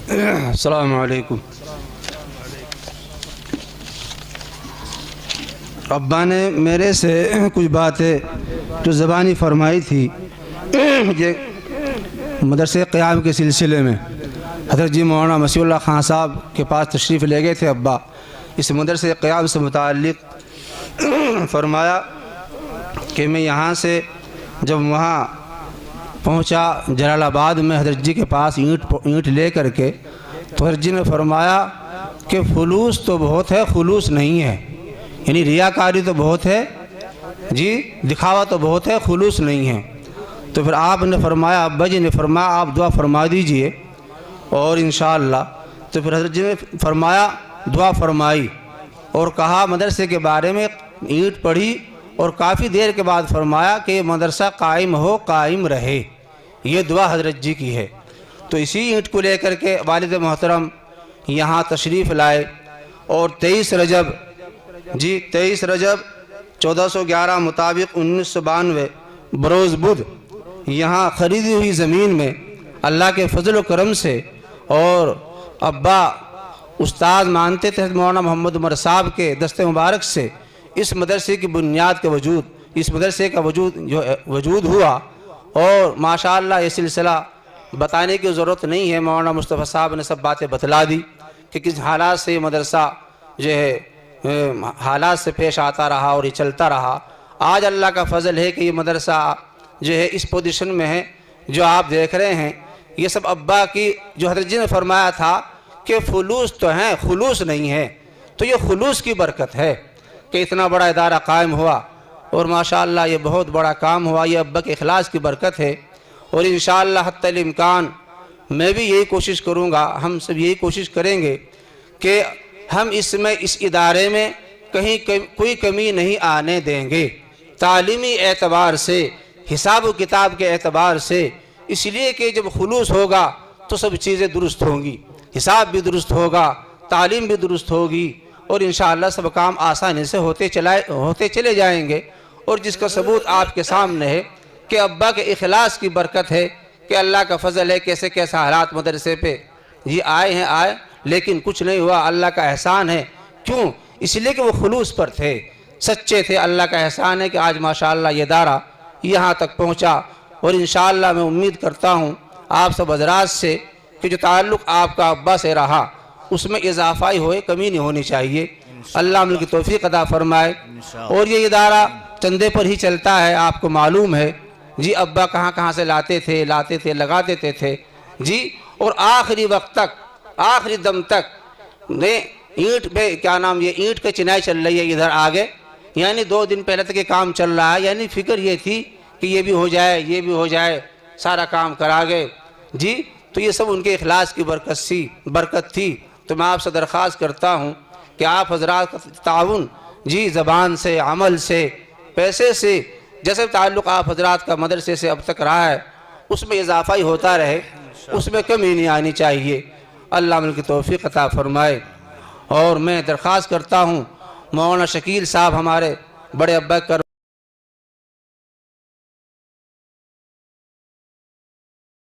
السلام علیکم۔ ابا نے میرے سے کچھ باتیں جو زبانی فرمائی تھی یہ مدرسے قیام کے سلسلے میں حضرت جی مولانا مسیح اللہ خان صاحب کے پاس تشریف لے گئے تھے ابا۔ اس مدرسے قیام سے متعلق فرمایا کہ میں یہاں سے جب وہاں پہنچا جلال آباد میں حضرت جی کے پاس اینٹ لے کر کے، تو حضرت جی نے فرمایا کہ فلوس تو بہت ہے، خلوص نہیں ہے، یعنی ریاکاری تو بہت ہے جی، دکھاوا تو بہت ہے، خلوص نہیں ہے۔ تو پھر آپ نے فرمایا، ابا جی نے فرمایا آپ دعا فرما دیجئے اور انشاءاللہ۔ تو پھر حضرت جی نے فرمایا، دعا فرمائی اور کہا مدرسے کے بارے میں، اینٹ پڑھی اور کافی دیر کے بعد فرمایا کہ یہ مدرسہ قائم ہو، قائم رہے، یہ دعا حضرت جی کی ہے۔ تو اسی اینٹ کو لے کر کے والد محترم یہاں تشریف لائے اور 23 رجب 1411 مطابق 1992 بروز بدھ یہاں خریدی ہوئی زمین میں اللہ کے فضل و کرم سے اور ابا استاد مانتے تھے مولانا محمد عمر صاحب کے دست مبارک سے اس مدرسے کی بنیاد کے اس مدرسے کا وجود ہوا۔ اور ماشاءاللہ یہ سلسلہ بتانے کی ضرورت نہیں ہے، مولانا مصطفیٰ صاحب نے سب باتیں بتلا دی کہ کس حالات سے یہ مدرسہ جو ہے حالات سے پیش آتا رہا اور یہ چلتا رہا۔ آج اللہ کا فضل ہے کہ یہ مدرسہ جو ہے اس پوزیشن میں ہے جو آپ دیکھ رہے ہیں۔ یہ سب ابا کی جو حضرت جی نے فرمایا تھا کہ فلوس تو ہیں، خلوص نہیں ہے، تو یہ خلوص کی برکت ہے کہ اتنا بڑا ادارہ قائم ہوا اور ماشاءاللہ یہ بہت بڑا کام ہوا، یہ ابا کے اخلاص کی برکت ہے۔ اور انشاءاللہ حتی الامکان میں بھی یہی کوشش کروں گا، ہم سب یہی کوشش کریں گے کہ ہم اس ادارے میں کہیں کوئی کمی نہیں آنے دیں گے، تعلیمی اعتبار سے، حساب و کتاب کے اعتبار سے، اس لیے کہ جب خلوص ہوگا تو سب چیزیں درست ہوں گی، حساب بھی درست ہوگا، تعلیم بھی درست ہوگی اور انشاءاللہ سب کام آسانی سے ہوتے چلے جائیں گے۔ اور جس کا ثبوت آپ کے سامنے ہے کہ ابا کے اخلاص کی برکت ہے کہ اللہ کا فضل ہے، کیسے حالات مدرسے پہ یہ آئے لیکن کچھ نہیں ہوا، اللہ کا احسان ہے۔ کیوں؟ اس لیے کہ وہ خلوص پر تھے، سچے تھے، اللہ کا احسان ہے کہ آج ماشاءاللہ یہ ادارہ یہاں تک پہنچا۔ اور انشاءاللہ میں امید کرتا ہوں آپ سب حضرات سے کہ جو تعلق آپ کا ابا سے رہا اس میں اضافہ ہی ہوئے، کمی نہیں ہونی چاہیے۔ اللہ عمل کی توفیق عطا فرمائے۔ اور یہ ادارہ چندے پر ہی چلتا ہے، آپ کو معلوم ہے جی، ابا کہاں سے لاتے تھے لگا دیتے تھے جی، اور آخری وقت تک، آخری دم تک اینٹ پہ یہ اینٹ کا چنائی چل رہی ہے ادھر آگے، یعنی 2 دن پہلے تک یہ کام چل رہا ہے، یعنی فکر یہ تھی کہ یہ بھی ہو جائے، سارا کام کرا گئے جی۔ تو یہ سب ان کے اخلاص کی برکت تھی۔ تو میں آپ سے درخواست کرتا ہوں کہ آپ حضرات کا تعاون جی، زبان سے، عمل سے، پیسے سے، جیسے تعلق آپ حضرات کا مدرسے سے اب تک رہا ہے اس میں اضافہ ہی ہوتا رہے، اس میں کمی نہیں آنی چاہیے۔ اللہ عمل کی توفیق عطا فرمائے۔ اور میں درخواست کرتا ہوں مولانا شکیل صاحب ہمارے بڑے ابا